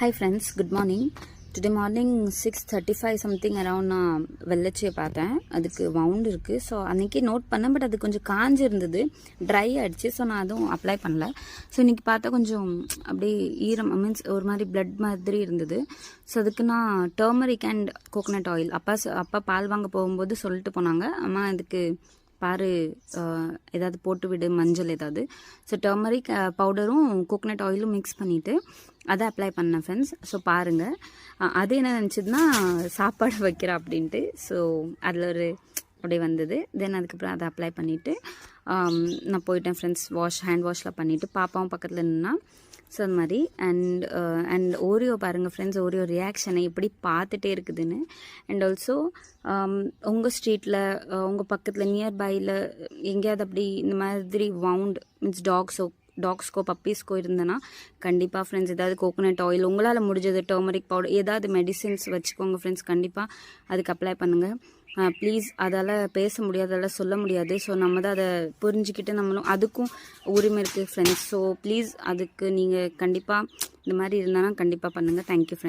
Hi friends, good morning. Today morning 6:35 something around நான் வெள்ளச்சியை பார்த்தேன். அதுக்கு வவுண்ட் இருக்குது. ஸோ அன்றைக்கி நோட் பண்ணேன். பட் அது கொஞ்சம் காஞ்சி இருந்தது, ட்ரை ஆகிடுச்சு. ஸோ நான் அதுவும் அப்ளை பண்ணல. ஸோ இன்றைக்கி பார்த்தா கொஞ்சம் அப்படியே ஈரம் மீன்ஸ் ஒரு மாதிரி பிளட் மாதிரி இருந்தது. ஸோ அதுக்கு நான் டர்மரிக் அண்ட் கோகோனட் ஆயில் அப்பா பால் வாங்க போகும்போது சொல்லிட்டு போனாங்க, அம்மா இதுக்கு பாரு ஏதாவது போட்டு விடு, மஞ்சள் ஏதாவது. ஸோ டர்மரிக் பவுடரும் கோகோனட் ஆயிலும் மிக்ஸ் பண்ணிவிட்டு அதை அப்ளை பண்ணேன் ஃப்ரெண்ட்ஸ். ஸோ பாருங்கள், அது என்ன நினச்சிதுன்னா சாப்பாடு வைக்கிறேன் அப்படின்ட்டு. ஸோ அதில் ஒரு அப்படியே வந்தது. தென் அதுக்கப்புறம் அதை அப்ளை பண்ணிவிட்டு நான் போயிட்டேன் ஃப்ரெண்ட்ஸ். ஹேண்ட் வாஷ்லாம் பண்ணிவிட்டு பாப்பாவும் பக்கத்தில் நின்னா. ஸோ அது மாதிரி அண்ட் ஓரியோ பாருங்கள் ஃப்ரெண்ட்ஸ், ஓரியோ ரியாக்ஷனை எப்படி பார்த்துட்டே இருக்குதுன்னு. அண்ட் ஆல்சோ உங்கள் ஸ்ட்ரீட்டில் உங்கள் பக்கத்தில் நியர்பையில் எங்கேயாவது அப்படி இந்த மாதிரி வவுண்ட் மீன்ஸ் டாக்ஸ்க்கோ பப்பீஸ்க்கோ இருந்தேன்னா கண்டிப்பாக ஃப்ரெண்ட்ஸ் ஏதாவது கோகோனட் ஆயில் உங்களால் முடிஞ்சது, டர்மரிக் பவுடர், ஏதாவது மெடிசின்ஸ் வச்சுக்கோங்க ஃப்ரெண்ட்ஸ். கண்டிப்பாக அதுக்கு அப்ளை பண்ணுங்கள் ப்ளீஸ். அதால் பேச முடியாது, அதால் சொல்ல முடியாது. ஸோ நம்ம தான் அதை புரிஞ்சுக்கிட்டு நம்மளும் அதுக்கும் உரிமை இருக்குது ஃப்ரெண்ட்ஸ். ஸோ ப்ளீஸ் அதுக்கு நீங்கள் கண்டிப்பாக இந்த மாதிரி இருந்தானா கண்டிப்பாக பண்ணுங்கள். Thank you friends.